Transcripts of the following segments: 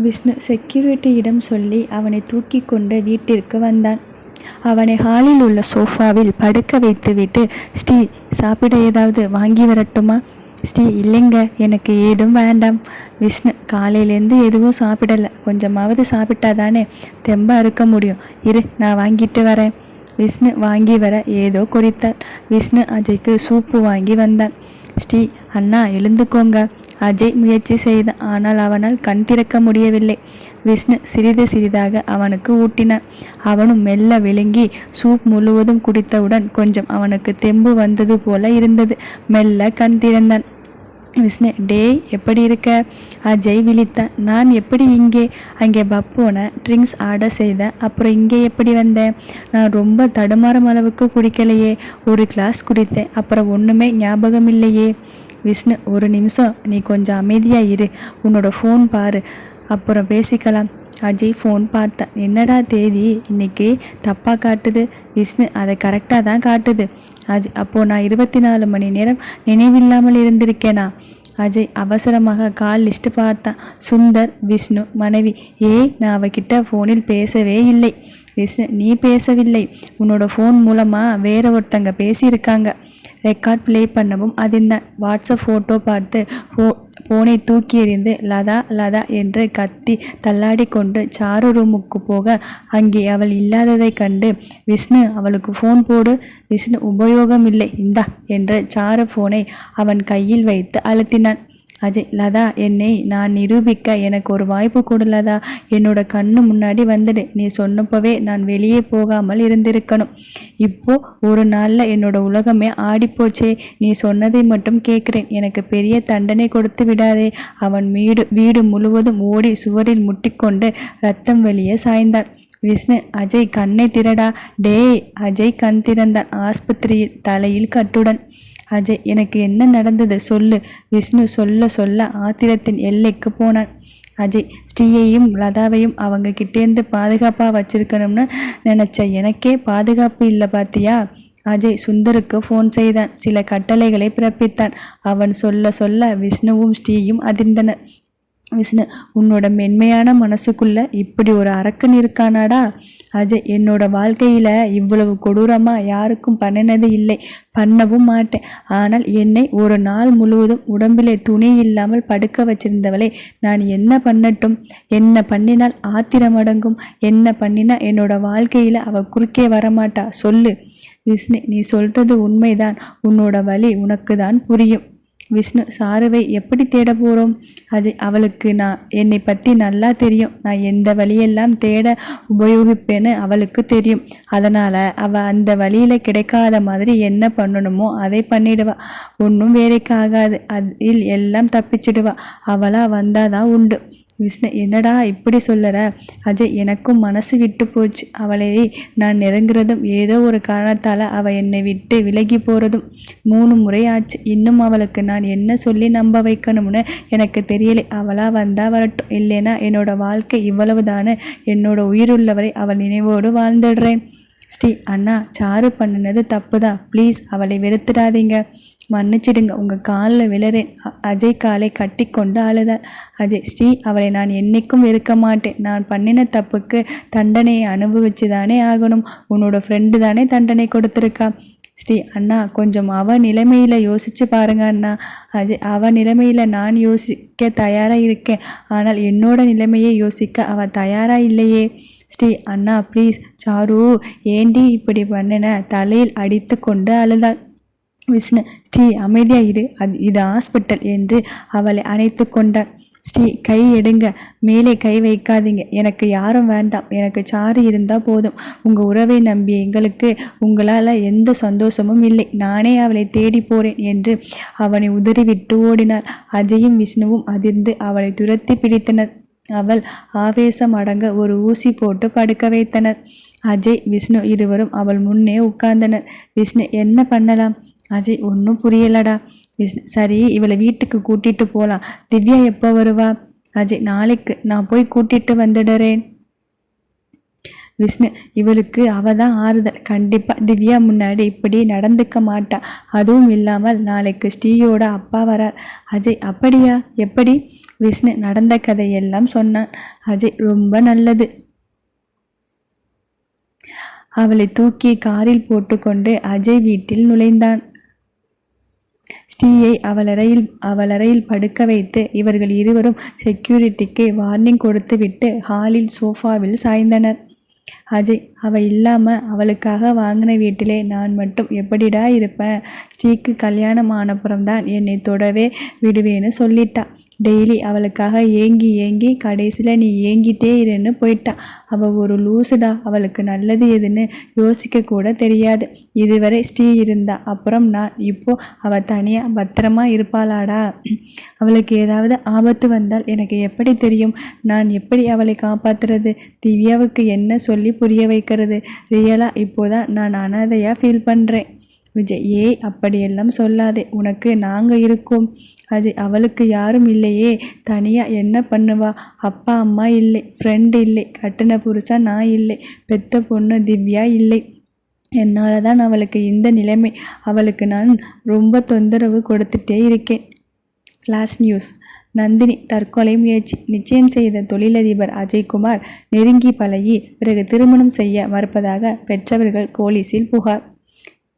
விஷ்ணு செக்யூரிட்டியிடம் சொல்லி அவனை தூக்கி கொண்டு வீட்டிற்கு வந்தான். அவனை ஹாலில் உள்ள சோஃபாவில் படுக்க வைத்துவிட்டு, ஸ்ரீ, சாப்பிட ஏதாவது வாங்கி வரட்டுமா? ஸ்ரீ, இல்லைங்க, எனக்கு ஏதும் வேண்டாம். விஷ்ணு, காலையிலேருந்து எதுவும் சாப்பிடலை, கொஞ்சமாவது சாப்பிட்டாதானே தெம்பா இருக்க முடியும். இரு, நான் வாங்கிட்டு வரேன். விஷ்ணு வாங்கி வர ஏதோ குறித்தாள். விஷ்ணு அஜய்க்கு சூப்பு வாங்கி வந்தான். ஸ்ரீ, அண்ணா எழுந்துக்கோங்க. அஜய் முயற்சி செய்தான். ஆனால் அவனால் கண் திறக்க முடியவில்லை. விஷ்ணு சிறிது சிறிதாக அவனுக்கு ஊட்டினான். அவனும் மெல்ல விழுங்கி சூப் முழுவதும் குடித்தவுடன் கொஞ்சம் அவனுக்கு தெம்பு வந்தது போல இருந்தது. மெல்ல கண் திறந்தான். விஷ்ணு, டேய், எப்படி இருக்க? அஜய் விழித்தான். நான் எப்படி இங்கே? அங்கே பப்போன ட்ரிங்க்ஸ் ஆர்டர் செய்தேன், அப்புறம் இங்கே எப்படி வந்தேன்? நான் ரொம்ப தடுமாறும் அளவுக்கு குடிக்கலையே. ஒரு கிளாஸ் குடித்தேன், அப்புறம் ஒன்றுமே ஞாபகம் இல்லையே. விஷ்ணு, ஒரு நிமிஷம், நீ கொஞ்சம் அமைதியாக இரு. உன்னோட ஃபோன் பாரு, அப்புறம் பேசிக்கலாம். அஜய் ஃபோன் பார்த்தான். என்னடா தேதி இன்னைக்கு தப்பாக காட்டுது? விஷ்ணு, அதை கரெக்டாக தான் காட்டுது. அஜய், அப்போது நான் 24 மணி நேரம் நினைவில்லாமல் இருந்திருக்கேனா? அஜய் அவசரமாக கால் லிஸ்ட்டு பார்த்தான். சுந்தர், விஷ்ணு, மனைவி. நான் அவகிட்ட ஃபோனில் பேசவே இல்லை. விஷ்ணு, நீ பேசவில்லை, உன்னோட ஃபோன் மூலமாக வேற ஒருத்தங்க பேசியிருக்காங்க. ரெக்கார்ட் ப்ளே பண்ணவும் அதிர்ந்தான். வாட்ஸ்அப் ஃபோட்டோ பார்த்து ஃபோனை தூக்கி எறிந்து லதா லதா என்று கத்தி தள்ளாடி கொண்டு சாரு ரூமுக்கு போக அங்கே அவள் இல்லாததை கண்டு, விஷ்ணு, அவளுக்கு ஃபோன் போடு. விஷ்ணு, உபயோகம் இல்லை, இந்தா என்று சாரு ஃபோனை அவன் கையில் வைத்து அழுத்தினான். அஜய், லதா, என்னை நான் நிரூபிக்க எனக்கு ஒரு வாய்ப்பு கொடுலதா. என்னோட கண்ணு முன்னாடி வந்துடு. நீ சொன்னப்பவே நான் வெளியே போகாமல் இருந்திருக்கணும். இப்போ ஒரு நாளில் என்னோட உலகமே ஆடிப்போச்சே. நீ சொன்னதை மட்டும் கேட்குறேன். எனக்கு பெரிய தண்டனை கொடுத்து விடாதே. அவன் வீடு முழுவதும் ஓடி சுவரில் முட்டிக்கொண்டு ரத்தம் வெளியே சாய்ந்தான். விஷ்ணு, அஜய் கண்ணை திறடா. டேய். அஜய் கண் திறந்தான். ஆஸ்பத்திரியில், தலையில் கட்டுடன். அஜய், எனக்கு என்ன நடந்தது சொல்லு. விஷ்ணு சொல்ல சொல்ல ஆத்திரத்தின் எல்லைக்கு போனான். அஜய், ஸ்ரீயையும் லதாவையும் அவங்க கிட்டேருந்து பாதுகாப்பாக வச்சிருக்கணும்னு நினச்ச எனக்கே பாதுகாப்பு இல்லை பாத்தியா? அஜய் சுந்தருக்கு ஃபோன் செய்தான். சில கட்டளைகளை பிறப்பித்தான். அவன் சொல்ல சொல்ல விஷ்ணுவும் ஸ்ரீயும் அதிர்ந்தனர். விஷ்ணு, உன்னோட மென்மையான மனசுக்குள்ள இப்படி ஒரு அரக்கன் இருக்கானாடா? அஜய், என்னோட வாழ்க்கையில் இவ்வளவு கொடூரமாக யாருக்கும் பண்ணினது இல்லை, பண்ணவும் மாட்டேன். ஆனால் என்னை ஒரு நாள் முழுவதும் உடம்பிலே துணி இல்லாமல் படுக்க வச்சிருந்தவளை நான் என்ன பண்ணட்டும்? என்ன பண்ணினால் ஆத்திரம் அடங்கும்? என்ன பண்ணினா என்னோட வாழ்க்கையில் அவள் குறுக்கே வரமாட்டா? சொல்லு. விஷ்ணு, நீ சொல்கிறது உண்மைதான். உன்னோட வலி உனக்கு தான் புரியும். விஷ்ணு, சாருவை எப்படி தேட போகிறோம்? அஜய், அவளுக்கு என்னை பற்றி நல்லா தெரியும். நான் எந்த வழியெல்லாம் தேட உபயோகிப்பேன்னு அவளுக்கு தெரியும். அதனால் அவள் அந்த வழியில் கிடைக்காத மாதிரி என்ன பண்ணணுமோ அதை பண்ணிடுவா. ஒன்றும் வேலைக்கு ஆகாது. அதில் எல்லாம் தப்பிச்சிடுவா. அவளாக வந்தாதான் உண்டு. விஷ்ணு, என்னடா இப்படி சொல்லற? அஜய், எனக்கும் மனசு விட்டு போச்சு. அவளை நான் நெருங்குறதும் ஏதோ ஒரு காரணத்தால் அவள் என்னை விட்டு விலகி போகிறதும் 3 முறை ஆச்சு. இன்னும் அவளுக்கு நான் என்ன சொல்லி நம்ப வைக்கணும்னு எனக்கு தெரியலை. அவளாக வந்தால் வரட்டும், இல்லைன்னா என்னோட வாழ்க்கை இவ்வளவு தானே. என்னோட உயிருள்ளவரை அவள் நினைவோடு வாழ்ந்துடுறேன். ஸ்ரீ, அண்ணா, சாரு பண்ணினது தப்பு தான். ப்ளீஸ் அவளை வெறுத்துடாதீங்க, மன்னிச்சிடுங்க, உங்கள் காலில் விழுறேன். அஜய் காலை கட்டி கொண்டு அழுதாள். அஜய், ஸ்ரீ, அவளை நான் என்றைக்கும் வெறுக்க மாட்டேன். நான் பண்ணின தப்புக்கு தண்டனையை அனுபவிச்சு தானே ஆகணும். உன்னோட ஃப்ரெண்டு தானே தண்டனை கொடுத்துருக்கா. ஸ்ரீ, அண்ணா, கொஞ்சம் அவ நிலைமையில் யோசிச்சு பாருங்க அண்ணா. அஜய், அவ நிலைமையில் நான் யோசிக்க தயாராக இருக்கேன். ஆனால் என்னோட நிலைமையை யோசிக்க அவள் தயாராக இல்லையே. ஸ்ரீ, அண்ணா ப்ளீஸ். சாரு, ஏண்டி இப்படி பண்ணின? தலையில் அடித்து கொண்டு அழுதாள். விஷ்ணு, ஸ்ரீ அமைதியாக இது ஹாஸ்பிட்டல் என்று அவளை அணைத்து கொண்டார். ஸ்ரீ, கை எடுங்க, மேலே கை வைக்காதீங்க. எனக்கு யாரும் வேண்டாம். எனக்கு சாரு இருந்தால் போதும். உங்கள் உறவை நம்பி எங்களுக்கு உங்களால் எந்த சந்தோஷமும் இல்லை. நானே அவளை தேடி போகிறேன் என்று அவனை உதறிவிட்டு ஓடினாள். அஜயும் விஷ்ணுவும் அதிர்ந்து அவளை துரத்தி பிடித்தனர். அவள் ஆவேசம் அடங்க ஒரு ஊசி போட்டு படுக்க வைத்தனர். அஜய், விஷ்ணு இருவரும் அவள் முன்னே உட்கார்ந்தனர். விஷ்ணு, என்ன பண்ணலாம்? அஜய், ஒன்றும் புரியலடா. விஷ்ணு, சரி, இவளை வீட்டுக்கு கூட்டிட்டு போகலாம். திவ்யா எப்போ வருவா? அஜய், நாளைக்கு நான் போய் கூட்டிட்டு வந்துடுறேன். விஷ்ணு, இவளுக்கு அவ தான் ஆறுதல். கண்டிப்பாக திவ்யா முன்னாடி இப்படி நடந்துக்க மாட்டா. அதுவும் இல்லாமல் நாளைக்கு ஸ்ரீயோட அப்பா வரார். அஜய், அப்படியா? எப்படி? விஷ்ணு நடந்த கதையெல்லாம் சொன்னான். அஜய் ரொம்ப நல்லது. அவளை தூக்கி காரில் போட்டுக்கொண்டு அஜய் வீட்டில் நுழைந்தான். ஸ்ரீயை அவளறையில் படுக்க வைத்து இவர்கள் இருவரும் செக்யூரிட்டிக்கு வார்னிங் கொடுத்துவிட்டு ஹாலில் சோஃபாவில் சாய்ந்தனர். அஜய், அவள் இல்லாமல் அவளுக்காக வாங்கின வீட்டிலே நான் மட்டும் எப்படிடா இருப்பேன்? ஸ்ரீக்கு கல்யாணம் ஆனப்புறம்தான் என்னை தொடவே விடுவேன்னு சொல்லிட்டா. டெய்லி அவளுக்காக ஏங்கி ஏங்கி கடைசியில் நீ ஏங்கிட்டே இருன்னு போயிட்டா. அவள் ஒரு லூசுடா. அவளுக்கு நல்லது எதுன்னு யோசிக்க கூட தெரியாது. இதுவரை ஸ்ரீ இருந்தா, அப்புறம் நான். இப்போ அவள் தனியாக பத்திரமா இருப்பாளாடா? அவளுக்கு ஏதாவது ஆபத்து வந்தால் எனக்கு எப்படி தெரியும்? நான் எப்படி அவளை காப்பாற்றுறது? திவ்யாவுக்கு என்ன சொல்லி புரிய வைக்கிறது? ரியலாக இப்போதான் நான் அனாதையாக ஃபீல் பண்ணுறேன். விஜய், ஏய் அப்படியெல்லாம் சொல்லாதே, உனக்கு நாங்கள் இருக்கோம். அஜய், அவளுக்கு யாரும் இல்லையே, தனியாக என்ன பண்ணுவா? அப்பா அம்மா இல்லை, ஃப்ரெண்டு இல்லை, கட்டின புருஷன் நான் இல்லை, பெத்த பொண்ணு திவ்யா இல்லை. என்னால் தான் அவளுக்கு இந்த நிலைமை. அவளுக்கு நான் ரொம்ப தொந்தரவு கொடுத்துட்டே இருக்கேன். Flash news. நந்தினி தற்கொலை முயற்சி. நிச்சயம் செய்த தொழிலதிபர் அஜய்குமார் நெருங்கி பழகி பிறகு திருமணம் செய்ய மறுப்பதாக பெற்றவர்கள் போலீஸில் புகார்.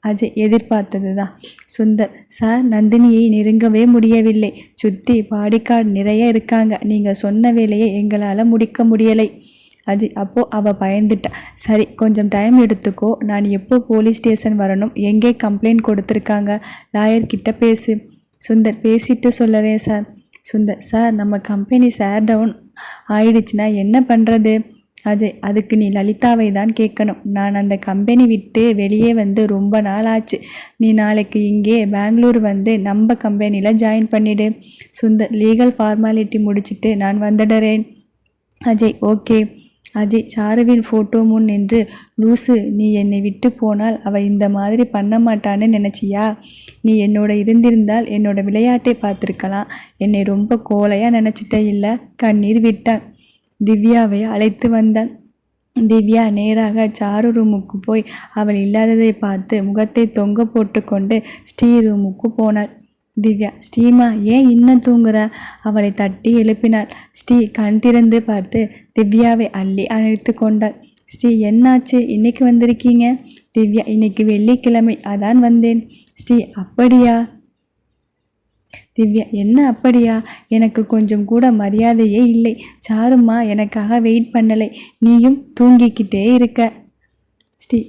அஜய் எதிர்பார்த்தது தான். சுந்தர், சார், நந்தினியை நெருங்கவே முடியவில்லை. சுற்றி பாடிகார்டு நிறைய இருக்காங்க. நீங்கள் சொன்ன வேலையை எங்களால் முடிக்க முடியலை. அஜய், அப்போது அவள் பயந்துட்டா. சரி, கொஞ்சம் டைம் எடுத்துக்கோ. நான் எப்போ போலீஸ் ஸ்டேஷன் வரணும்? எங்கே கம்ப்ளைண்ட் கொடுத்துருக்காங்க? லாயர்கிட்ட பேசு. சுந்தர், பேசிட்டு சொல்லறேன் சார். சுந்தர், சார், நம்ம கம்பெனி ஷேர் டவுன் ஆயிடுச்சுன்னா என்ன பண்ணுறது? அஜய், அதுக்கு நீ லலிதாவை தான் கேட்கணும். நான் அந்த கம்பெனி விட்டு வெளியே வந்து ரொம்ப நாள் ஆச்சு. நீ நாளைக்கு இங்கே பெங்களூர் வந்து நம்ம கம்பெனியில் ஜாயின் பண்ணிடு. சுந்தர், லீகல் ஃபார்மாலிட்டி முடிச்சுட்டு நான் வந்துடுறேன். அஜய், ஓகே. அஜய் சாருவின் ஃபோட்டோ முன் நின்று, லூசு, நீ என்னை விட்டு போனால் அவள் இந்த மாதிரி பண்ண மாட்டான்னு நினச்சியா? நீ என்னோட இருந்திருந்தால் என்னோட விளையாட்டை பார்த்துருக்கலாம். என்னை ரொம்ப கோலையாக நினச்சிட்டே இல்லை. கண்ணீர் விட்டான். திவ்யாவை அழைத்து வந்தாள். திவ்யா நேராக சாரு ரூமுக்கு போய் அவள் இல்லாததை பார்த்து முகத்தை தொங்க போட்டு கொண்டு ஸ்ரீ ரூமுக்கு போனாள். திவ்யா, ஸ்ரீமா, ஏன் இன்னும் தூங்குற? அவளை தட்டி எழுப்பினாள். ஸ்ரீ கண் திறந்து பார்த்து திவ்யாவை அள்ளி அணைத்து கொண்டாள். ஸ்ரீ, என்னாச்சு, இன்னைக்கு வந்திருக்கீங்க? திவ்யா, இன்னைக்கு வெள்ளிக்கிழமை, அதான் வந்தேன். ஸ்ரீ, அப்படியா? திவ்யா, என்ன அப்படியா? எனக்கு கொஞ்சம் கூட மரியாதையே இல்லை. சாரும்மா எனக்காக வெயிட் பண்ணலை. நீயும் தூங்கிக்கிட்டே இருக்க. ஸ்ரீ,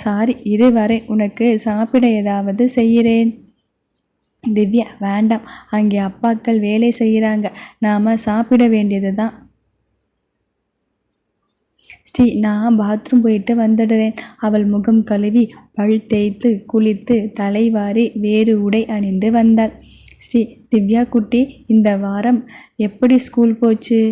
சாரி, இரு வரேன். உனக்கு சாப்பிட ஏதாவது செய்கிறேன். திவ்யா, வேண்டாம். அங்கே அப்பாக்கள் வேலை செய்கிறாங்க. நாம் சாப்பிட வேண்டியது தான். ஸ்ரீ, நான் பாத்ரூம் போயிட்டு வந்துடுறேன். அவள் முகம் கழுவி பல் தேய்த்து குளித்து தலைவாரி வேறு உடை அணிந்து வந்தாள். ஸ்ரீ, திவ்யா குட்டி, இந்த வாரம் எப்படி ஸ்கூல் போச்சு?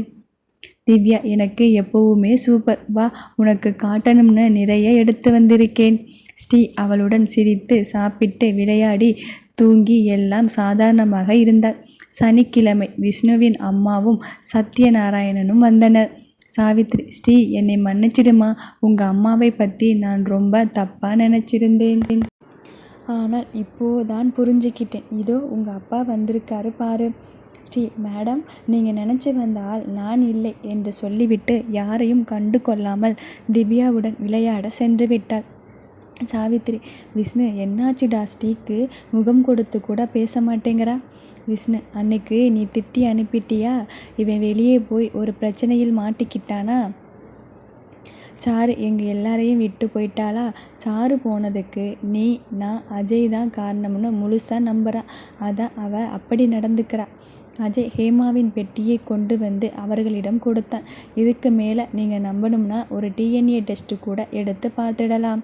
திவ்யா, எனக்கு எப்போவுமே சூப்பர். வா, உனக்கு காட்டணும்னு நிறைய எடுத்து வந்திருக்கேன். ஸ்ரீ அவளுடன் சிரித்து சாப்பிட்டு விளையாடி தூங்கி எல்லாம் சாதாரணமாக இருந்தாள். சனிக்கிழமை விஷ்ணுவின் அம்மாவும் சத்யநாராயணனும் வந்தனர். சாவித்ரி, ஸ்ரீ என்னை மன்னிச்சிடுமா, உங்கள் அம்மாவை பற்றி நான் ரொம்ப தப்பாக நினச்சிருந்தேன். ஆனால் இப்போதான் புரிஞ்சுக்கிட்டேன். இதோ உங்கள் அப்பா வந்திருக்காரு பாரு. ஸ்ரீ, மேடம், நீங்கள் நினச்சி வந்த ஆள் நான் இல்லை என்று சொல்லிவிட்டு யாரையும் கண்டு கொள்ளாமல் திவ்யாவுடன் விளையாட சென்று விட்டாள். சாவித்ரி, விஷ்ணு, என்னாச்சுடா? ஸ்ரீக்கு முகம் கொடுத்து கூட பேச மாட்டேங்கிறா. விஷ்ணு, அன்னைக்கு நீ திட்டி அனுப்பிட்டியா? இவன் வெளியே போய் ஒரு பிரச்சனையில் மாட்டிக்கிட்டானா? சாரு எங்கள் எல்லாரையும் விட்டு போயிட்டாளா? சாரு போனதுக்கு நீ, நான், அஜய் தான் காரணம்னு முழுசாக நம்புகிறான். அதான் அவள் அப்படி நடந்துக்கிறா. அஜய் ஹேமாவின் பெட்டியை கொண்டு வந்து அவர்களிடம் கொடுத்தான். இதுக்கு மேலே நீங்கள் நம்பணும்னா ஒரு டிஎன்ஏ டெஸ்ட்டு கூட எடுத்து பார்த்துடலாம்.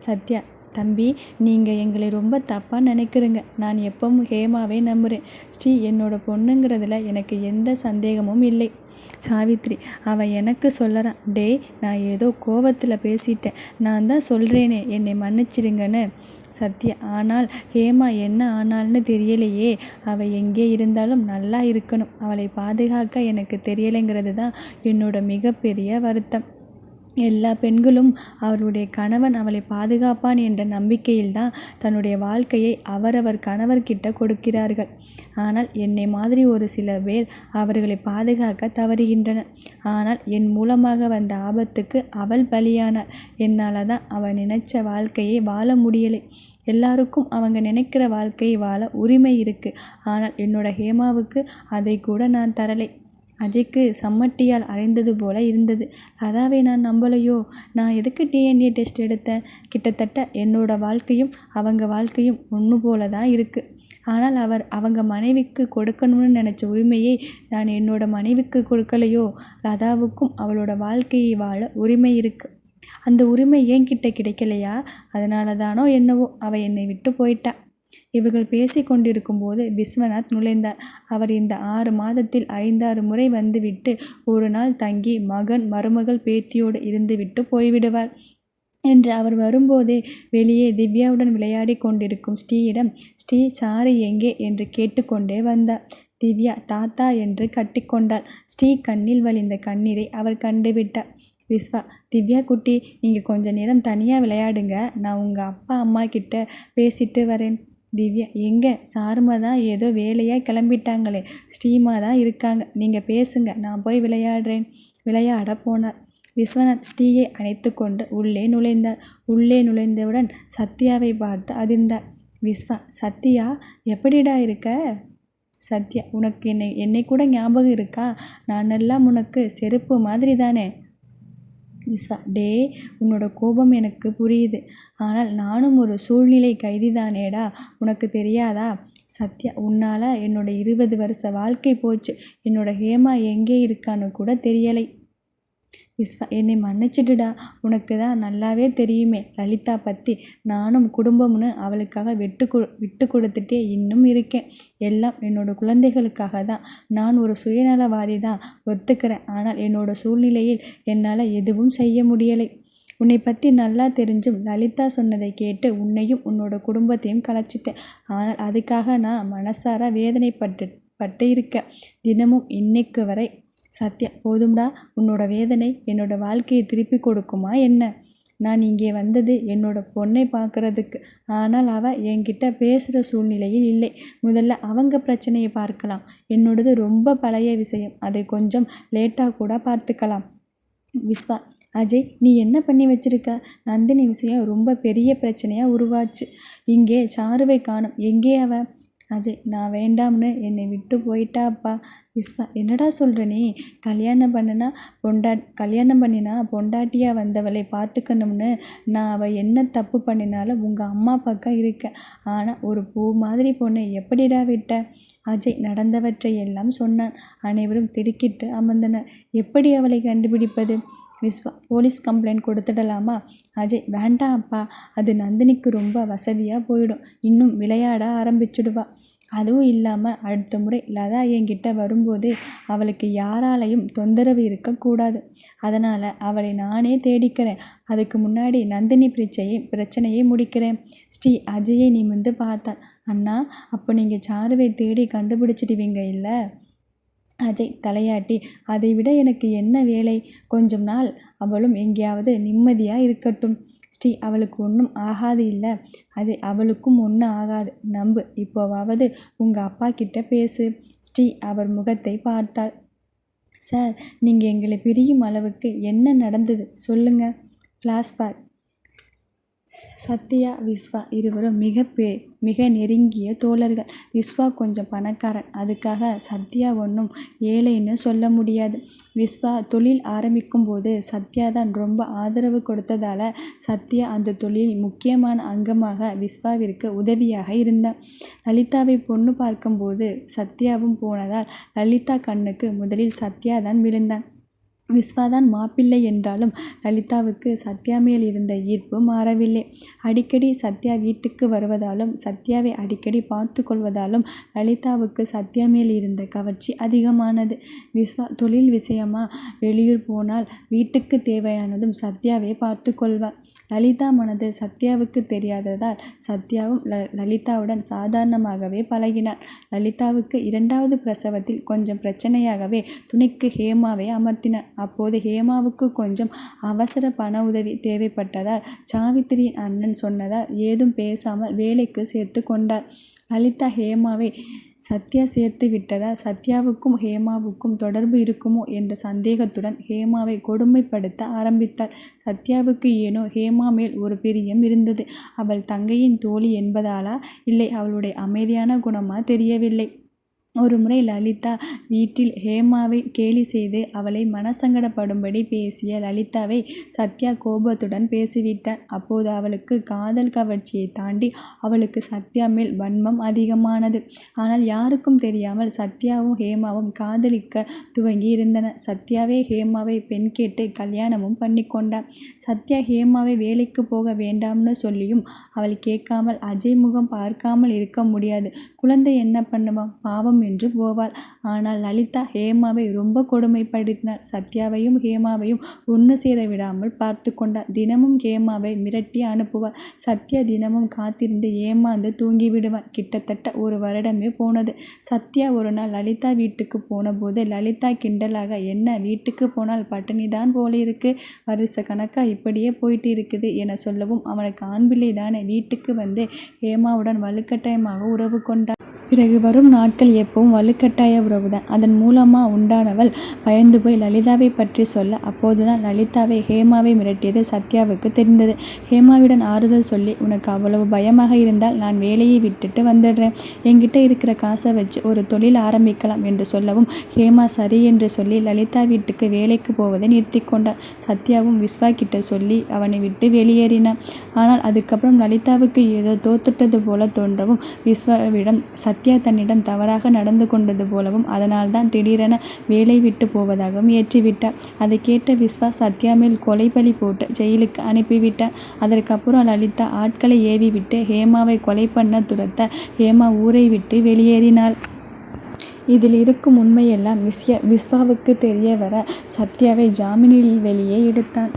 சத்யா, தம்பி, நீங்கள் எங்களை ரொம்ப தப்பாக நினைக்கிறீங்க. நான் எப்பவும் ஹேமாவே நம்புகிறேன். ஸ்ரீ என்னோட பொண்ணுங்கிறதுல எனக்கு எந்த சந்தேகமும் இல்லை. சாவித்ரி, அவன் எனக்கு சொல்லறான். டேய், நான் ஏதோ கோவத்தில் பேசிட்டேன். நான் தான் சொல்கிறேனே, என்னை மன்னிச்சிடுங்கன்னு. சத்யா, ஆனால் ஹேமா என்ன ஆனால்னு தெரியலையே. அவள் எங்கே இருந்தாலும் நல்லா இருக்கணும். அவளை பாதுகாக்க எனக்கு தெரியலைங்கிறது தான் என்னோட மிகப்பெரிய வருத்தம். எல்லா பெண்களும் அவருடைய கணவன் அவளை பாதுகாப்பான் என்ற நம்பிக்கையில்தான் தன்னுடைய வாழ்க்கையை அவரவர் கணவர்கிட்ட கொடுக்கிறார்கள். ஆனால் என்னை மாதிரி ஒரு சில பேர் அவர்களை பாதுகாக்க தவறுகின்றனர். ஆனால் என் மூலமாக வந்த ஆபத்துக்கு அவள் பலியானாள். என்னால் தான் அவள் நினைச்ச வாழ்க்கையை வாழ முடியலை. எல்லாருக்கும் அவங்க நினைக்கிற வாழ்க்கையை வாழ உரிமை இருக்கு. ஆனால் என்னோட ஹேமாவுக்கு அதை கூட நான் தரலை. அஜய்க்கு சம்மட்டியால் அரைந்தது போல இருந்தது. லதாவை நான் நம்பலையோ? நான் எதுக்கு டிஎன்ஏ டெஸ்ட் எடுத்தேன்? கிட்டத்தட்ட என்னோட வாழ்க்கையும் அவங்க வாழ்க்கையும் ஒன்று போல தான் இருக்குது. ஆனால் அவங்க மனைவிக்கு கொடுக்கணும்னு நினச்ச உரிமையை நான் என்னோட மனைவிக்கு கொடுக்கலையோ? லதாவுக்கும் அவளோட வாழ்க்கையை வாழ உரிமை இருக்குது. அந்த உரிமை என்கிட்ட கிடைக்கலையா? அதனால தானோ என்னவோ அவள் என்னை விட்டு போயிட்டா. இவர்கள் பேசி கொண்டிருக்கும்போது விஸ்வநாத் நுழைந்தார். அவர் இந்த 6 மாதத்தில் 5-6 முறை வந்துவிட்டு ஒரு நாள் தங்கி மகன் மருமகள் பேத்தியோடு இருந்துவிட்டு போய்விடுவார் என்று அவர் வரும்போதே வெளியே திவ்யாவுடன் விளையாடி கொண்டிருக்கும் ஸ்ரீயிடம், ஸ்ரீ சாரி எங்கே என்று கேட்டுக்கொண்டே வந்தார். திவ்யா தாத்தா என்று கட்டிக்கொண்டாள். ஸ்ரீ கண்ணில் வழிந்த கண்ணீரை அவர் கண்டுவிட்டார். விஸ்வா, திவ்யா குட்டி, நீங்கள் கொஞ்ச நேரம் தனியாக விளையாடுங்க, நான் உங்கள் அப்பா அம்மா கிட்ட பேசிட்டு வரேன். திவ்யா, எங்கே? சாருமா தான் ஏதோ வேலையாக கிளம்பிட்டாங்களே, ஸ்ரீமா தான் இருக்காங்க, நீங்கள் பேசுங்க, நான் போய் விளையாடுறேன். விளையாட போனார். விஸ்வநாத் ஸ்ரீயை அணைத்து கொண்டு உள்ளே நுழைந்தார். உள்ளே நுழைந்தவுடன் சத்யாவை பார்த்து அதிர்ந்தார். விஸ்வா, சத்யா எப்படிடா இருக்க? சத்யா, உனக்கு என்னை கூட ஞாபகம் இருக்கா? நான் எல்லாம் உனக்கு செருப்பு மாதிரி தானே? விஸ்வா, டே, உன்னோட கோபம் எனக்கு புரியுது. ஆனால் நானும் ஒரு சூழ்நிலை கைதிதானேடா, உனக்கு தெரியாதா? சத்யா, உன்னால் என்னோட 20 வருஷ வாழ்க்கை போச்சு. என்னோட ஹேமா எங்கே இருக்கான்னு கூட தெரியலை. விஸ்வா, என்னை மன்னிச்சிடுடா. உனக்கு தான் நல்லாவே தெரியுமே லலிதா பற்றி. நானும் குடும்பம்னு அவளுக்காக விட்டு கொடுத்துட்டே இன்னும் இருக்கேன். எல்லாம் என்னோட குழந்தைகளுக்காக தான். நான் ஒரு சுயநலவாதி தான், ஒத்துக்கிறேன். ஆனால் என்னோட சூழ்நிலையில் என்னால் எதுவும் செய்ய முடியலை. உன்னை பற்றி நல்லா தெரிஞ்சும் லலிதா சொன்னதை கேட்டு உன்னையும் உன்னோட குடும்பத்தையும் கலைச்சிட்டேன். ஆனால் அதுக்காக நான் மனசார வேதனைப்பட்டு இருக்கேன் தினமும் இன்னைக்கு வரை. சத்யா, போதும்டா. உன்னோட வேதனை என்னோட வாழ்க்கையை திருப்பி கொடுக்குமா என்ன? நான் இங்கே வந்தது என்னோட பொண்ணை பார்க்குறதுக்கு. ஆனால் அவள் என்கிட்ட பேசுகிற சூழ்நிலையில் இல்லை. முதல்ல அவங்க பிரச்சனையை பார்க்கலாம். என்னோடது ரொம்ப பழைய விஷயம், அதை கொஞ்சம் லேட்டாக கூட பார்த்துக்கலாம். விஸ்வா, அஜய், நீ என்ன பண்ணி வச்சிருக்க? நந்தினி விஷயம் ரொம்ப பெரிய பிரச்சனையாக உருவாச்சு. இங்கே சாருவை காணும். எங்கே அவ? அஜய், நான் வேண்டாம்னு என்னை விட்டு போயிட்டாப்பா. விஸ்வா, என்னடா சொல்கிற நீ? கல்யாணம் பண்ணினா பொண்டாட்டியாக வந்தவளை பார்த்துக்கணும்னு நான் அவள் என்ன தப்பு பண்ணினாலும் உங்கள் அம்மா பக்கம் இருக்கேன். ஆனால் ஒரு பூ மாதிரி பொண்ணை எப்படிடா விட்ட? அஜய் நடந்தவற்றை எல்லாம் சொன்னான். அனைவரும் திடுக்கிட்டு அமர்ந்தனர். எப்படி அவளை கண்டுபிடிப்பது? விஸ்வா, போலீஸ் கம்ப்ளைண்ட் கொடுத்துடலாமா? அஜய், வேண்டாம் அப்பா, அது நந்தினிக்கு ரொம்ப வசதியாக போயிடும். இன்னும் விளையாட ஆரம்பிச்சுடுவா. அதுவும் இல்லாமல் அடுத்த முறை லதா என்கிட்ட வரும்போது அவளுக்கு யாராலையும் தொந்தரவு இருக்கக்கூடாது. அதனால் அவளை நானே தேடிக்கிறேன். அதுக்கு முன்னாடி நந்தினி பிரச்சனையை முடிக்கிறேன். ஸ்ரீ அஜயை நிமிர்ந்து பார்த்தான். அண்ணா, அப்போ நீங்கள் சாருவை தேடி கண்டுபிடிச்சிடுவீங்க இல்லை? அஜய் தலையாட்டி, அதை விட எனக்கு என்ன வேலை? கொஞ்சம் நாள் அவளும் எங்கேயாவது நிம்மதியாக இருக்கட்டும். ஸ்ரீ, அவளுக்கு ஒன்றும் ஆகாது இல்லை? அஜய், அவளுக்கும் ஒன்றும் ஆகாது, நம்பு. இப்போவாவது உங்கள் அப்பா கிட்ட பேசு. ஸ்ரீ அவர் முகத்தை பார்த்தாள். சார், நீங்கள் எங்களை பிரியும் அளவுக்கு என்ன நடந்தது சொல்லுங்கள். ஃப்ளாஷ்பேக். சத்யா, விஸ்வா இருவரும் மிக நெருங்கிய தோழர்கள். விஸ்வா கொஞ்சம் பணக்காரன். அதுக்காக சத்யா ஒன்றும் ஏழைன்னு சொல்ல முடியாது. விஸ்வா தொழில் ஆரம்பிக்கும்போது சத்யா தான் ரொம்ப ஆதரவு கொடுத்ததால் சத்யா அந்த தொழிலில் முக்கியமான அங்கமாக விஸ்வாவிற்கு உதவியாக இருந்தான். லலிதாவை பொண்ணு பார்க்கும்போது சத்யாவும் போனதால் லலிதா கண்ணுக்கு முதலில் சத்யா தான் விழுந்தான். விஸ்வாதான் மாப்பிள்ளை என்றாலும் லலிதாவுக்கு சத்யா மேல் இருந்த ஈர்ப்பு மாறவில்லை. அடிக்கடி சத்யா வீட்டுக்கு வருவதாலும் சத்யாவை அடிக்கடி பார்த்து கொள்வதாலும் லலிதாவுக்கு சத்யா மேல் இருந்த கவர்ச்சி அதிகமானது. விஸ்வா தொழில் விஷயமா வெளியூர் போனால் வீட்டுக்கு தேவையானதும் சத்யாவை பார்த்து கொள்வார். லலிதா மனது சத்யாவுக்கு தெரியாததால் சத்யாவும் லலிதாவுடன் சாதாரணமாகவே பழகினான். லலிதாவுக்கு 2வது பிரசவத்தில் கொஞ்சம் பிரச்சனையாகவே துணைக்கு ஹேமாவை அமர்த்தினான். அப்போது ஹேமாவுக்கு கொஞ்சம் அவசர பண உதவி தேவைப்பட்டதால் சாவித்திரியின் அண்ணன் சொன்னதால் ஏதும் பேசாமல் வேலைக்கு சேர்த்து கொண்டார். லலிதா ஹேமாவை சத்யா சேர்த்து விட்டதால் சத்யாவுக்கும் ஹேமாவுக்கும் தொடர்பு இருக்குமோ என்ற சந்தேகத்துடன் ஹேமாவை கொடுமைப்படுத்த ஆரம்பித்தாள். சத்யாவுக்கு ஏனோ ஹேமா மேல் ஒரு பிரியம் இருந்தது. அவள் தங்கையின் தோழி என்பதாலா இல்லை அவளுடைய அமைதியான குணமா தெரியவில்லை. ஒருமுறை லலிதா வீட்டில் ஹேமாவை கேலி செய்து அவளை மனசங்கடப்படும்படி பேசிய லலிதாவை சத்யா கோபத்துடன் பேசிவிட்டான். அப்போது அவளுக்கு காதல் கவர்ச்சியை தாண்டி அவளுக்கு சத்யா மேல் வன்மம் அதிகமானது. ஆனால் யாருக்கும் தெரியாமல் சத்யாவும் ஹேமாவும் காதலிக்க துவங்கி இருந்தன. சத்யாவே ஹேமாவை பெண் கேட்டு கல்யாணமும் பண்ணி கொண்டான். சத்யா ஹேமாவை வேலைக்கு போக வேண்டாம்னு சொல்லியும் அவள் கேட்காமல் அஜய் முகம் பார்க்காமல் இருக்க முடியாது. குழந்தை என்ன பண்ணுவான் பாவம் என்று போவாள். ஆனால் லலிதா ஹேமாவை ரொம்ப கொடுமைப்படுத்தினாள். சத்யாவையும் ஹேமாவையும் ஒன்று சேர விடாமல் பார்த்து கொண்டாள். தினமும் ஹேமாவை மிரட்டி அனுப்புவாள். சத்யா தினமும் காத்திருந்து ஏமாந்து தூங்கி விடுவான். கிட்டத்தட்ட 1 வருடமே போனது. சத்யா ஒரு நாள் லலிதா வீட்டுக்கு போன போது லலிதா கிண்டலாக என்ன வீட்டுக்கு போனால் பட்டினிதான் போல இருக்கு, வருஷ கணக்கா இப்படியே போயிட்டு இருக்குது என சொல்லவும் அவனுக்கு ஆண்பிள்ளை தானே வீட்டுக்கு வந்து ஹேமாவுடன் வலுக்கட்டாயமாக உறவு கொண்டான். பிறகு வரும் நாட்கள் எப்பவும் வலுக்கட்டாய உறவுதான். அதன் மூலமாக உண்டானவள் பயந்து போய் லலிதாவை பற்றி சொல்ல அப்போதுதான் லலிதாவை ஹேமாவை மிரட்டியது சத்யாவுக்கு தெரிந்தது. ஹேமாவிடம் ஆறுதல் சொல்லி உனக்கு அவ்வளவு பயமாக இருந்தால் நான் வேலையை விட்டுட்டு வந்துடுறேன், என்கிட்ட இருக்கிற காசை வச்சு ஒரு தொழில் ஆரம்பிக்கலாம் என்று சொல்லவும் ஹேமா சரி என்று சொல்லி லலிதா வீட்டுக்கு வேலைக்கு போவதை நிறுத்தி கொண்டாள். சத்யாவும் விஸ்வா கிட்ட சொல்லி அவனை விட்டு வெளியேறினான். ஆனால் அதுக்கப்புறம் லலிதாவுக்கு ஏதோ தோத்துட்டது போல தோன்றவும் விஸ்வாவிடம் சத்யா தன்னிடம் தவறாக நடந்து கொண்டது போலவும் அதனால்தான் திடீரென வேலை விட்டு போவதாகவும் ஏற்றிவிட்டார். அதை கேட்ட விஸ்வா சத்யா மேல் கொலை பழி போட்டு ஜெயிலுக்கு அனுப்பிவிட்டார். அதற்கப்புறம் லலிதா ஆட்களை ஏவி விட்டு ஹேமாவை கொலை பண்ண துரத்த ஹேமா ஊரை விட்டு வெளியேறினாள். இதில் இருக்கும் உண்மையெல்லாம் விஸ்வாவுக்கு தெரிய வர சத்யாவை ஜாமீனில் வெளியே எடுத்தான்.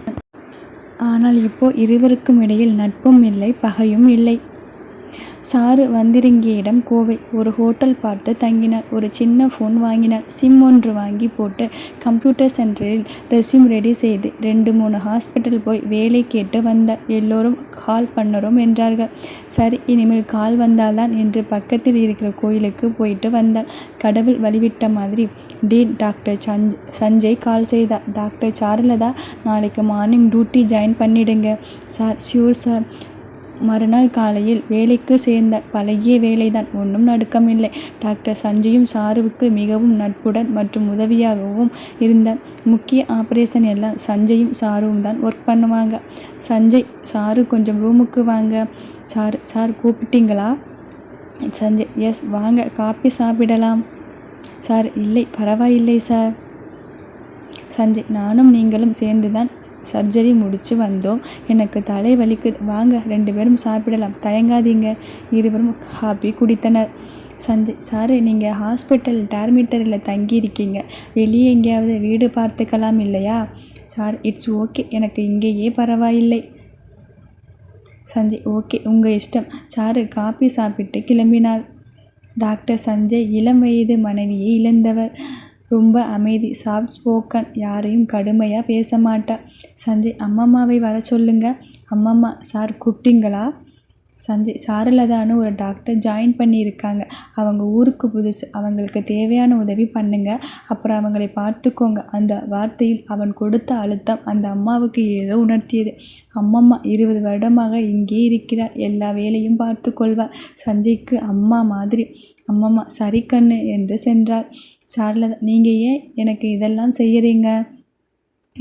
ஆனால் இப்போ இருவருக்கும் இடையில் நட்பும் இல்லை, பகையும் இல்லை. சாரு வந்திறங்கிய இடம் கோவை. ஒரு ஹோட்டல் பார்த்து தங்கினார். ஒரு சின்ன ஃபோன் வாங்கினார். சிம் ஒன்று வாங்கி போட்டு கம்ப்யூட்டர் சென்டரில் ரெஸ்யூம் ரெடி செய்து 2-3 ஹாஸ்பிட்டல் போய் வேலை கேட்டு வந்தார். எல்லோரும் கால் பண்ணுறோம் என்றார்கள். சரி இனிமேல் கால் வந்தால்தான் என்று பக்கத்தில் இருக்கிற கோயிலுக்கு போயிட்டு வந்தாள். கடவுள் வழிவிட்ட மாதிரி டீன் டாக்டர் சஞ்சய் கால் செய்தார். டாக்டர் சாருலதா நாளைக்கு மார்னிங் டியூட்டி ஜாயின் பண்ணிடுங்க. Sir sure sir. மறுநாள் காலையில் வேலைக்கு சேர்ந்த. பழகிய வேலைதான், ஒன்றும் நடுக்கமில்லை. டாக்டர் சஞ்சயும் சாருவுக்கு மிகவும் நட்புடன் மற்றும் உதவியாகவும் இருந்தார். முக்கிய ஆப்ரேஷன் எல்லாம் சஞ்சயும் சாருவும் தான் ஒர்க் பண்ணுவாங்க. சஞ்சய் சாரு கொஞ்சம் ரூமுக்கு வாங்க. சார் கூப்பிட்டீங்களா? சஞ்சய் எஸ் வாங்க, காப்பி சாப்பிடலாம். சார் இல்லை பரவாயில்லை சார். சஞ்சய் நானும் நீங்களும் சேர்ந்து தான் சர்ஜரி முடித்து வந்தோம், எனக்கு தலை வலிக்குது, வாங்க 2 பேரும் சாப்பிடலாம், தயங்காதீங்க. இருவரும் காப்பி குடித்தனர். சஞ்சய் சார் நீங்கள் ஹாஸ்பிட்டல் டார்மிட்டரியில் தங்கியிருக்கீங்க, வெளியே எங்கேயாவது வீடு பார்த்துக்கலாம் இல்லையா? சார் இட்ஸ் ஓகே, எனக்கு இங்கேயே பரவாயில்லை. சஞ்சய் ஓகே உங்கள் இஷ்டம். சாரு காப்பி சாப்பிட்டு கிளம்பினாள். டாக்டர் சஞ்சய் இளம் வயது மனைவியை இழந்தவர். ரொம்ப அமைதி, சாஃப்ட் ஸ்போக்கன், யாரையும் கடுமையாக பேச மாட்டா. சஞ்சய் அம்மம்மாவை வர சொல்லுங்க. அம்மம்மா சார் கூப்பிட்டீங்களா? சஞ்சய் சாருலதான்னு ஒரு டாக்டர் ஜாயின் பண்ணியிருக்காங்க, அவங்க ஊருக்கு புதுசு, அவங்களுக்கு தேவையான உதவி பண்ணுங்க, அப்புறம் அவங்களை பார்த்துக்கோங்க. அந்த வார்த்தையில் அவன் கொடுத்த அழுத்தம் அந்த அம்மாவுக்கு ஏதோ உணர்த்தியது. அம்மம்மா 20 வருடமாக இங்கே இருக்கிறார், எல்லா வேலையும் பார்த்து கொள்வார். சஞ்சய்க்கு அம்மா மாதிரி. அம்மம்மா சரி கண்ணு என்று சென்றாள். சாருலதா நீங்கள் ஏன் எனக்கு இதெல்லாம் செய்கிறீங்க?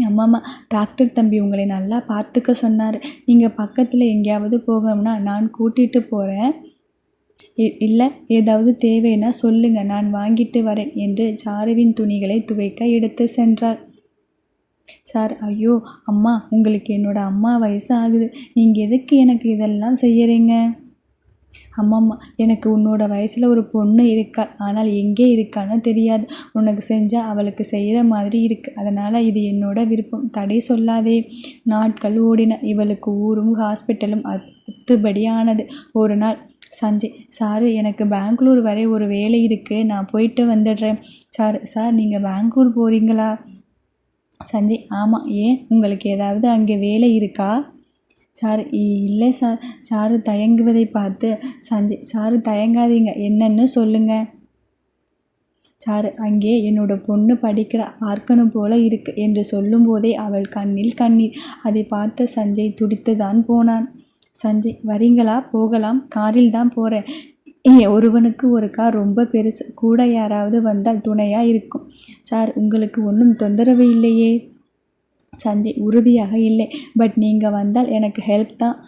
அம்மாம்மா டாக்டர் தம்பி உங்களை நல்லா பார்த்துக்க சொன்னார், நீங்கள் பக்கத்தில் எங்கேயாவது போகணும்னா நான் கூட்டிகிட்டு போகிறேன், இல்லை ஏதாவது தேவைன்னா சொல்லுங்கள் நான் வாங்கிட்டு வரேன் என்று சாருவின் துணிகளை துவைக்க எடுத்து சென்றாள். சார் ஐயோ அம்மா உங்களுக்கு என்னோட அம்மா வயசு ஆகுது, நீங்கள் எதுக்கு எனக்கு இதெல்லாம் செய்யறீங்க? அம்மம்மா, எனக்கு உன்னோட வயசில் ஒரு பொண்ணு இருக்காள். ஆனால் எங்கே இருக்கான்னு தெரியாது. உனக்கு செஞ்சால் அவளுக்கு செய்கிற மாதிரி இருக்கு. அதனால் இது என்னோட விருப்பம். தடை சொல்லாதே. நாட்கள் ஓடின. இவளுக்கு ஊரும் ஹாஸ்பிட்டலும் அத்துபடி ஆனது. ஒரு நாள் சஞ்சய், சார் எனக்கு பெங்களூர் வரை ஒரு வேலை இருக்குது, நான் போயிட்டு வந்துடுறேன். சார் நீங்கள் பெங்களூர் போகிறீங்களா? சஞ்சய், ஆமாம். ஏன், உங்களுக்கு ஏதாவது அங்கே வேலை இருக்கா? சார், இல்லை சார். சாரு தயங்குவதை பார்த்து சஞ்சய், சாரு தயங்காதீங்க, என்னன்னு சொல்லுங்க. சாரு, அங்கே என்னோட பொண்ணு படிக்கிறா, பார்க்கணும் போல இருக்கு என்று சொல்லும்போதே அவள் கண்ணில் கண்ணீர். அதை பார்த்த சஞ்சய் துடித்து தான் போனான். சஞ்சய், வரீங்களா? போகலாம். காரில் தான் போகிறேன். ஒருவனுக்கு ஒரு கார் ரொம்ப பெருசு, கூட யாராவது வந்தால் துணையாக இருக்கும். சார், உங்களுக்கு ஒன்றும் தொந்தரவு இல்லையே? சஞ்சய், உறுதியாக இல்லை. பட் நீங்கள் வந்தால் எனக்கு ஹெல்ப் தான்.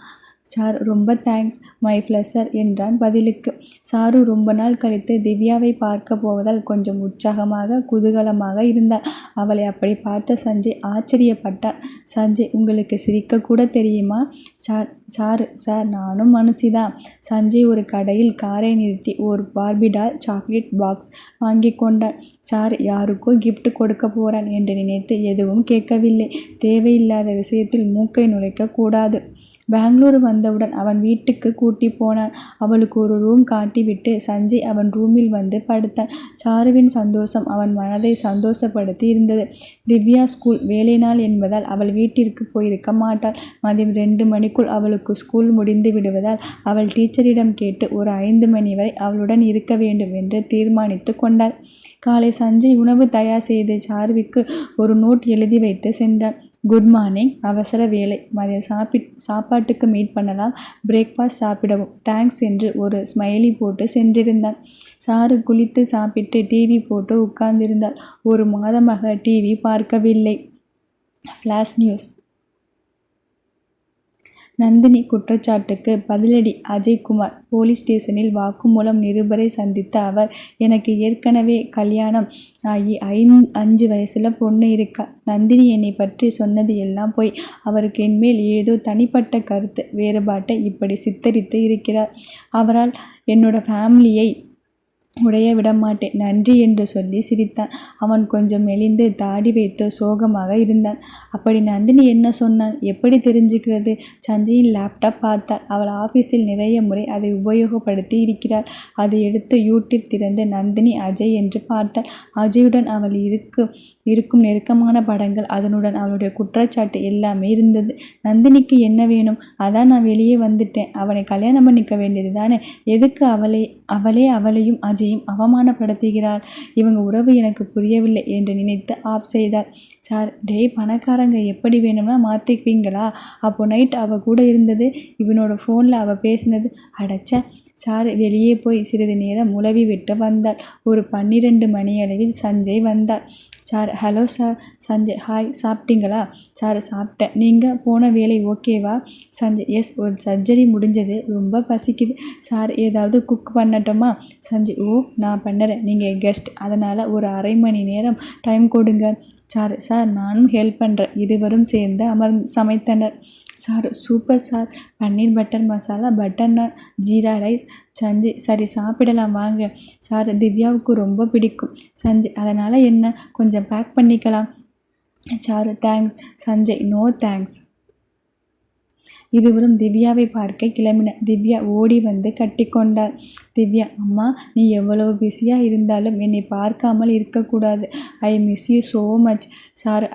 சார், ரொம்ப தேங்க்ஸ், மை ப்ளஷர் என்றான் பதிலுக்கு. சாரு ரொம்ப நாள் கழித்து திவ்யாவை பார்க்க போவதால் கொஞ்சம் உற்சாகமாக குதூகலமாக இருந்தார். அவளை அப்படி பார்த்த சஞ்சய் ஆச்சரியப்பட்டான். சஞ்சய், உங்களுக்கு சிரிக்கக்கூட தெரியுமா? சார், நானும் மனுஷிதான். சஞ்சய் ஒரு கடையில் காரை நிறுத்தி ஒரு பார்பிடால் சாக்லேட் பாக்ஸ் வாங்கி கொண்டான். சார் யாருக்கோ கிஃப்ட் கொடுக்க போறான் என்று நினைத்து எதுவும் கேட்கவில்லை. தேவையில்லாத விஷயத்தில் மூக்கை நுழைக்க கூடாது. பெங்களூரு வந்தவுடன் அவன் வீட்டுக்கு கூட்டி போனான். அவளுக்கு ஒரு ரூம் காட்டிவிட்டு சஞ்சய் அவன் ரூமில் வந்து படுத்தான். சாருவின் சந்தோஷம் அவன் மனதை சந்தோஷப்படுத்தி இருந்தது. திவ்யா ஸ்கூல் வேலை நாள் என்பதால் அவள் வீட்டிற்கு போயிருக்க மாட்டாள். மதியம் 2 மணிக்குள் அவளுக்கு ஸ்கூல் முடிந்து விடுவதால் அவள் டீச்சரிடம் கேட்டு ஒரு 5 மணி வரை அவளுடன் இருக்க வேண்டும் என்று தீர்மானித்து கொண்டாள். காலை சஞ்சய் உணவு தயார் செய்து சாருவிற்கு ஒரு நோட் எழுதி வைத்து சென்றான். குட் மார்னிங், அவசர வேலை, மதியம் சாப்பாட்டுக்கு மீட் பண்ணலாம், பிரேக்ஃபாஸ்ட் சாப்பிடவும், தேங்க்ஸ் என்று ஒரு ஸ்மைலி போட்டு சென்றிருந்தான். சாரு குளித்து சாப்பிட்டு டிவி போட்டு உட்கார்ந்திருந்தாள். ஒரு மாதமாக டிவி பார்க்கவில்லை. Flash news. நந்தினி குற்றச்சாட்டுக்கு பதிலடி. அஜய்குமார் போலீஸ் ஸ்டேஷனில் வாக்குமூலம். நிருபரை சந்தித்த அவர், எனக்கு ஏற்கனவே கல்யாணம் ஆகி 5 வயசுல பொண்ணு இருக்கா. நந்தினி என்னை பற்றி சொன்னது எல்லாம் போய். அவருக்கு என்மேல் ஏதோ தனிப்பட்ட கருத்து வேறுபாட்டை இப்படி சித்தரித்து இருக்கிறார். அவரால் என்னோட ஃபேமிலியை உடைய விடமாட்டேன், நன்றி என்று சொல்லி சிரித்தான். அவன் கொஞ்சம் மெலிந்து தாடி வைத்து சோகமாக இருந்தான். அப்படி நந்தினி என்ன சொன்னான்? எப்படி தெரிஞ்சுக்கிறது? சஞ்சயின் லேப்டாப் பார்த்தாள். அவள் ஆஃபீஸில் நிறைய முறை அதை உபயோகப்படுத்தி இருக்கிறாள். அதை எடுத்து யூடியூப் திறந்து நந்தினி அஜய் என்று பார்த்தாள். அஜயுடன் அவள் இருக்கும் நெருக்கமான படங்கள், அதனுடன் அவளுடைய குற்றச்சாட்டு எல்லாமே இருந்தது. நந்தினிக்கு என்ன வேணும்? அதான் நான் வெளியே வந்துட்டேன். அவனை கல்யாணம் பண்ணிக்க வேண்டியது தானே? எதுக்கு அவளையும் அஜயும் அவமானப்படுத்துகிறாள்? இவங்க உறவு எனக்கு புரியவில்லை என்று நினைத்து ஆஃப் செய்தாள். சார், பணக்காரங்க எப்படி வேணும்னா மாற்றிக்குவீங்களா? அப்போ நைட் அவள் கூட இருந்தது, இவனோட ஃபோனில் அவள் பேசினது. அடைச்ச. சார் வெளியே போய் சிறிது நேரம் உலவி விட்டு வந்தாள். ஒரு 12 மணியளவில் சஞ்சய் வந்தாள். Sir, hello sir. Sanjay, hi, சாப்பிட்டீங்களா? சார், சாப்பிட்டேன். நீங்கள் போன வேலை ஓகேவா? சஞ்சய், எஸ், ஒரு சர்ஜரி முடிஞ்சது, ரொம்ப பசிக்குது. சார், ஏதாவது குக் பண்ணட்டுமா? சஞ்சய், ஓ, நான் பண்ணுறேன், நீங்கள் கெஸ்ட், அதனால் ஒரு அரை மணி நேரம் டைம் கொடுங்க. சார், நானும் ஹெல்ப் பண்ணுறேன். இருவரும் சேர்ந்து சமைத்தனர். Sir, super sir. Paneer butter masala, butter naan, jeera rice. Sanjay, சரி சாப்பிடலாம் வாங்க. சார், திவ்யாவுக்கு ரொம்ப பிடிக்கும். சஞ்சய், அதனால் என்ன, கொஞ்சம் பேக் பண்ணிக்கலாம். Sir, thanks. Sanjay, no thanks. இருவரும் திவ்யாவை பார்க்க கிளம்பின. திவ்யா ஓடி வந்து கட்டிக்கொண்டாள். திவ்யா, அம்மா, நீ எவ்வளவு பிஸியாக இருந்தாலும் என்னை பார்க்காமல் இருக்கக்கூடாது. I miss you so much. Sir,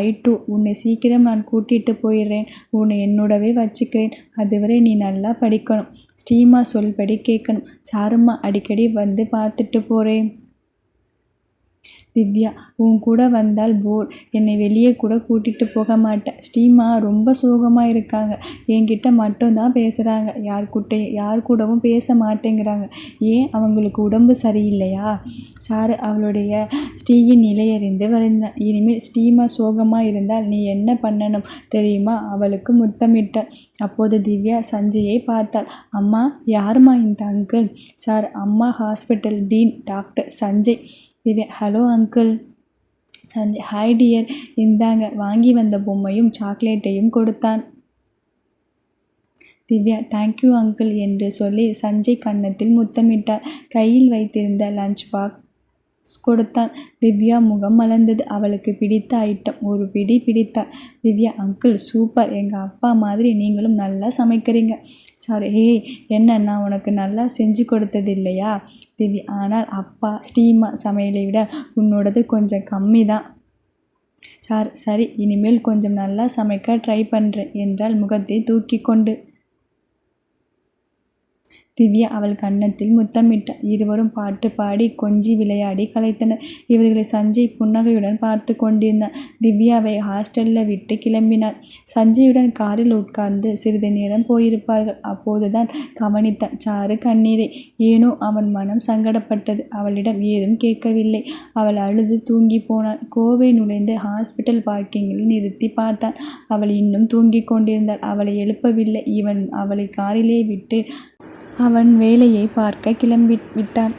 I too. உன்னை சீக்கிரம் நான் கூட்டிகிட்டு போயிடுறேன். உன்னை என்னோடவே வச்சுக்கிறேன். அதுவரை நீ நல்லா படிக்கணும். ஸ்ரீமா சொல்படி கேட்கணும். சாரும்மா, அடிக்கடி வந்து பார்த்துட்டு போகிறேன். திவ்யா, உன் கூட வந்தால் போர். என்னை வெளியே கூட கூட்டிகிட்டு போக மாட்டேன். ஸ்ரீமா ரொம்ப சோகமாக இருக்காங்க. என்கிட்ட மட்டும்தான் பேசுகிறாங்க. யார் கூடவும் பேச மாட்டேங்கிறாங்க. ஏன், அவங்களுக்கு உடம்பு சரியில்லையா? சார், அவளுடைய ஸ்ரீயின் நிலையறிந்து வருந்தான். இனிமேல் ஸ்ரீமா சோகமாக இருந்தால் நீ என்ன பண்ணணும் தெரியுமா? அவளுக்கு முத்தமிட்டாள். அப்போது திவ்யா சஞ்சயை பார்த்தாள். அம்மா, யாருமா இந்த அங்கிள்? சார், அம்மா hospital dean doctor Sanjay. Divya, hello uncle. Sanjay, hi dear. இந்தாங்க. வாங்கி வந்த பொம்மையும் சாக்லேட்டையும் கொடுத்தான். திவ்யா தேங்க்யூ அங்கிள் என்று சொல்லி சஞ்சய் கன்னத்தில் முத்தமிட்டார். கையில் வைத்திருந்த லஞ்ச் பாக்ஸ் கொடுத்தான். திவ்யா முகம் மலர்ந்தது. அவளுக்கு பிடித்த ஐட்டம் ஒரு பிடி பிடித்தாள். திவ்யா அங்கிள் சூப்பர், எங்கள் அப்பா மாதிரி நீங்களும் நல்லா சமைக்கிறீங்க. சாரி, ஏய் என்ன, நான் உனக்கு நல்லா செஞ்சு கொடுத்தது இல்லையா? திவ்யா ஆனால் அப்பா ஸ்ரீமா சமையலை விட உன்னோடது கொஞ்சம் கம்மி தான். சரி, இனிமேல் கொஞ்சம் நல்லா சமைக்க ட்ரை பண்ணுறேன் என்றால் முகத்தை தூக்கி கொண்டு. திவ்யா அவள் கன்னத்தில் முத்தமிட்டாள். இருவரும் பாட்டு பாடி கொஞ்சி விளையாடி கலைத்தனர். இவர்களை சஞ்சய் புன்னகையுடன் பார்த்து கொண்டிருந்தான். திவ்யாவை ஹாஸ்டலில் விட்டு கிளம்பினாள். சஞ்சயுடன் காரில் உட்கார்ந்து சிறிது நேரம் போயிருப்பார்கள். அப்போதுதான் கவனித்தான் சாரு கண்ணீரை. ஏனோ அவன் மனம் சங்கடப்பட்டது. அவளிடம் ஏதும் கேட்கவில்லை. அவள் அழுது தூங்கி போனாள். கோவை நுழைந்து ஹாஸ்பிட்டல் பார்க்கிங்கில் நிறுத்தி பார்த்தான். அவள் இன்னும் தூங்கிக் கொண்டிருந்தாள். அவளை எழுப்பவில்லை. இவன் அவளை காரிலே விட்டு அவன் வேலையை பார்க்க கிளம்பி விட்டான்.